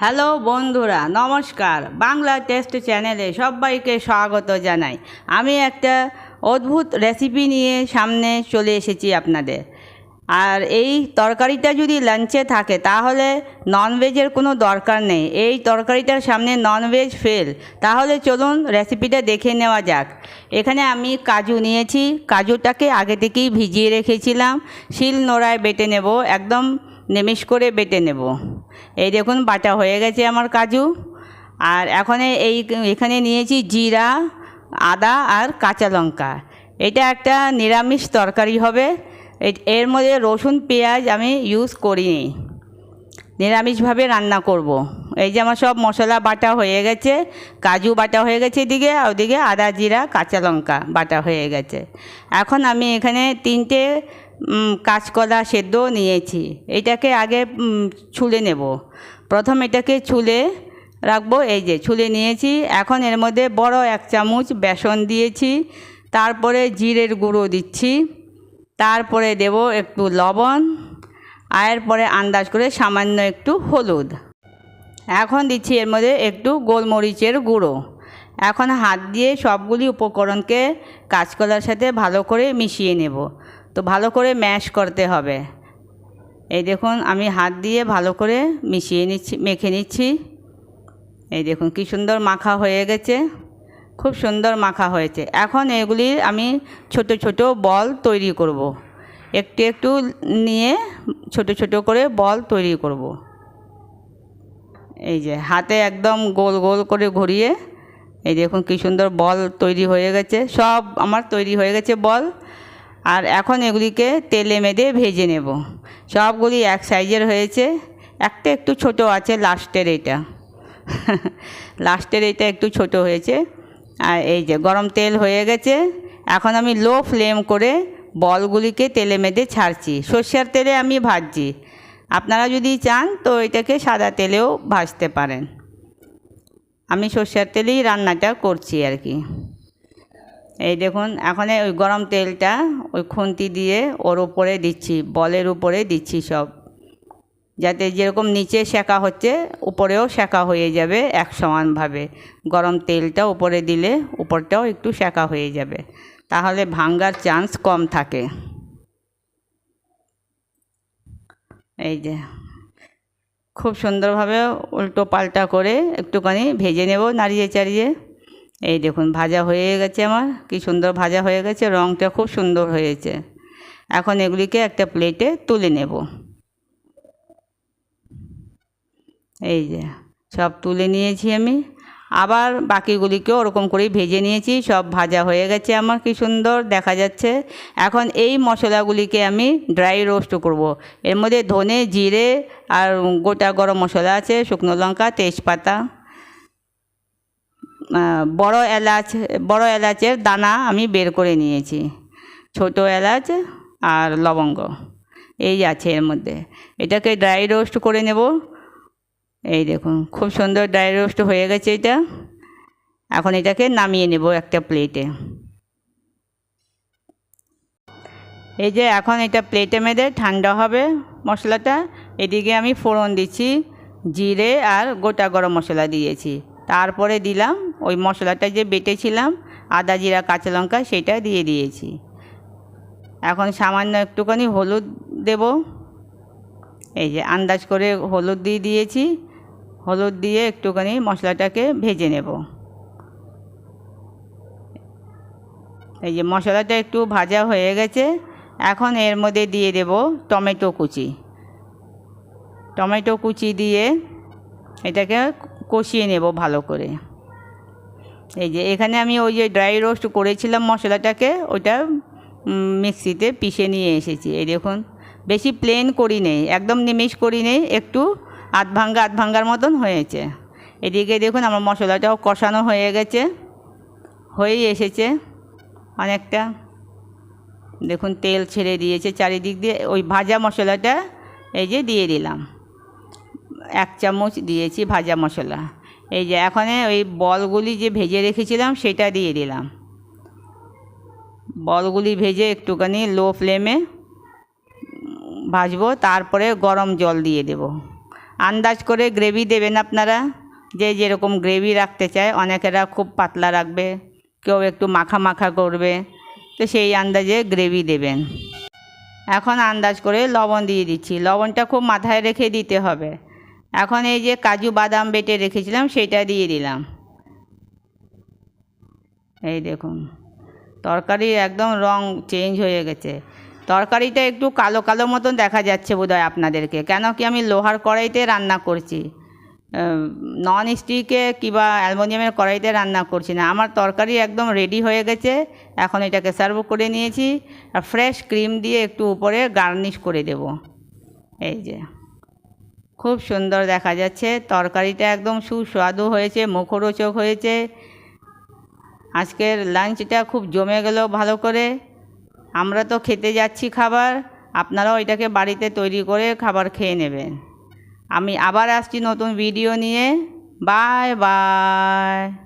Hello বন্ধুরা, নমস্কার। Bangla test চ্যানেলে সবাইকে স্বাগত জানাই। আমি একটা অদ্ভুত রেসিপি নিয়ে সামনে চলে এসেছি আপনাদের। আর এই তরকারিটা যদি লাঞ্চে থাকে তাহলে ননভেজের কোনো দরকার নেই। এই তরকারিটার সামনে ননভেজ ফেল। তাহলে চলুন রেসিপিটা দেখে নেওয়া যাক। এখানে আমি কাজু নিয়েছি। কাজুটাকে আগে থেকেই ভিজিয়ে রেখেছিলাম। শিল নোড়ায় বেটে নেব, একদম নেমিশ করে বেটে নেব। এই দেখুন বাটা হয়ে গেছে আমার কাজু। আর এখানে নিয়েছি জিরা, আদা আর কাঁচা লঙ্কা। এটা একটা নিরামিষ তরকারি হবে। এর মধ্যে রসুন পেঁয়াজ আমি ইউজ করিনি, নিরামিষভাবে রান্না করব। এই যে আমার সব মশলা বাটা হয়ে গেছে, কাজু বাটা হয়ে গেছে এদিকে, আর ওদিকে আদা জিরা কাঁচা লঙ্কা বাটা হয়ে গেছে। এখন আমি এখানে 3টে কাঁচকলা সেদ্ধ নিয়েছি। এটাকে আগে ছুলে নেব। প্রথম এটাকে ছুলে রাখবো। এই যে ছুলে নিয়েছি। এখন এর মধ্যে বড় 1 চামচ বেসন দিয়েছি। তারপরে জিরের গুঁড়ো দিচ্ছি। তারপরে দেব একটু লবণ, আর এরপরে আন্দাজ করে সামান্য একটু হলুদ। এখন দিচ্ছি এর মধ্যে একটু গোলমরিচের গুঁড়ো। এখন হাত দিয়ে সবগুলি উপকরণকে কাঁচকলার সাথে ভালো করে মিশিয়ে নেব। তো ভালো করে ম্যাশ করতে হবে। এই দেখুন আমি হাত দিয়ে ভালো করে মেখে নিচ্ছি। এই দেখুন কি সুন্দর মাখা হয়ে গেছে, খুব সুন্দর মাখা হয়েছে। এখন এগুলির আমি ছোট ছোট বল তৈরি করব। একটু একটু নিয়ে ছোট ছোট করে বল তৈরি করব। এই যে হাতে একদম গোল গোল করে ঘুরিয়ে, এই দেখুন কি সুন্দর বল তৈরি হয়ে গেছে। সব আমার তৈরি হয়ে গেছে বল। আর এখন এগুলিকে তেলে মেখে ভেজে নেব। সবগুলি এক সাইজের হয়েছে। একটা একটু ছোট আছে, লাস্টের এটা একটু ছোট হয়েছে। আর এই যে গরম তেল হয়ে গেছে। এখন আমি লো ফ্লেম করে বলগুলিকে তেলে মেখে ছাড়ছি। সর্ষের তেলে আমি ভাজছি। আপনারা যদি চান তো এটাকে সাদা তেলেও ভাজতে পারেন। আমি সর্ষের তেলেই রান্নাটা করছি আর কি। এই দেখুন এখন ওই গরম তেলটা ওই খুন্তি দিয়ে ওর উপরে দিচ্ছি, বলের উপরে দিচ্ছি সব, যাতে যেরকম নিচে সেঁকা হচ্ছে উপরেও সেঁকা হয়ে যাবে এক সমানভাবে। গরম তেলটা উপরে দিলে উপরটাও একটু সেঁকা হয়ে যাবে, তাহলে ভাঙার চান্স কম থাকে। এই যে খুব সুন্দরভাবে উল্টো পাল্টা করে একটুখানি ভেজে নেব নাড়িয়ে চাড়িয়ে। এই দেখুন ভাজা হয়ে গেছে আমার, কি সুন্দর ভাজা হয়ে গেছে, রঙটা খুব সুন্দর হয়েছে। এখন এগুলিকে একটা প্লেটে তুলে নেব। এই যে সব তুলে নিয়েছি আমি। আবার বাকিগুলিকেও ওরকম করেই ভেজে নিয়েছি। সব ভাজা হয়ে গেছে আমার, কি সুন্দর দেখা যাচ্ছে। এখন এই মশলাগুলিকে আমি ড্রাই রোস্ট করব। এর মধ্যে ধনে, জিরে আর গোটা গরম মশলা আছে, শুকনো লঙ্কা, তেজপাতা, বড় এলাচের দানা আমি বের করে নিয়েছি, ছোট এলাচ আর লবঙ্গ এই আছে এর মধ্যে। এটাকে ড্রাই রোস্ট করে নেব। এই দেখুন খুব সুন্দর ড্রাই রোস্ট হয়ে গেছে এটা। এখন এটাকে নামিয়ে নেব একটা প্লেটে। এই যে এখন এটা প্লেটে মেরে ঠান্ডা হবে মশলাটা। এদিকে আমি ফোড়ন দিচ্ছি, জিরে আর গোটা গরম মশলা দিয়েছি। তারপরে দিলাম ওই মশলাটা যে বেটেছিলাম, আদা জিরা কাঁচা লঙ্কা, সেটা দিয়ে দিয়েছি। এখন সামান্য একটুখানি হলুদ দেব। এই যে আন্দাজ করে হলুদ দিয়ে দিয়েছি। হলুদ দিয়ে একটুখানি মশলাটাকে ভেজে নেব। এই যে মশলাটা একটু ভাজা হয়ে গেছে। এখন এর মধ্যে দিয়ে দেব টমেটো কুচি দিয়ে এটাকে কষিয়ে নেব ভালো করে। এই যে এখানে আমি ওই যে ড্রাই রোস্ট করেছিলাম মশলাটাকে, ওইটা মিক্সিতে পিষে নিয়ে এসেছি। এই দেখুন বেশি প্লেন করি নেই, একদম নিমিষ করি নেই, একটু আধ ভাঙ্গার মতন হয়েছে। এদিকে দেখুন আমার মশলাটাও কষানো হয়ে গেছে, হয়েই এসেছে অনেকটা। দেখুন তেল ছেড়ে দিয়েছে চারিদিক দিয়ে। ওই ভাজা মশলাটা এই যে দিয়ে দিলাম, 1 চামচ দিয়েছি ভাজা মশলা। এই যে এখন ওই বলগুলি যে ভেজে রেখেছিলাম সেটা দিয়ে দিলাম। বলগুলি ভেজে একটুখানি লো ফ্লেমে ভাজবো। তারপরে গরম জল দিয়ে দেব। আন্দাজ করে গ্রেভি দেবেন আপনারা, যে যেরকম গ্রেভি রাখতে চায়। অনেকেরা খুব পাতলা রাখবে, কেউ একটু মাখা মাখা করবে, তো সেই আন্দাজে গ্রেভি দেবেন। এখন আন্দাজ করে লবণ দিয়ে দিচ্ছি। লবণটা খুব মাথায় রেখে দিতে হবে। এখন এই যে কাজু বাদাম বেটে রেখেছিলাম সেটা দিয়ে দিলাম। এই দেখুন তরকারির একদম রং চেঞ্জ হয়ে গেছে। তরকারিটা একটু কালো কালো মতন দেখা যাচ্ছে বোধহয় আপনাদেরকে, কেন কি আমি লোহার কড়াইতে রান্না করছি, নন স্টিকে কিংবা অ্যালুমিনিয়ামের কড়াইতে রান্না করছি না। আমার তরকারি একদম রেডি হয়ে গেছে। এখন এটাকে সার্ভ করে নিয়েছি, আর ফ্রেশ ক্রিম দিয়ে একটু উপরে গার্নিশ করে দেব। এই যে খুব সুন্দর দেখা যাচ্ছে, তরকারিটা একদম সুস্বাদু হয়েছে, মুখরোচক হয়েছে। আজকের লাঞ্চটা খুব জমে গেল ভালো করে। আমরা তো খেতে যাচ্ছি খাবার, আপনারাও এটাকে বাড়িতে তৈরি করে খাবার খেয়ে নেবেন। আমি আবার আসছি নতুন ভিডিও নিয়ে। Bye bye.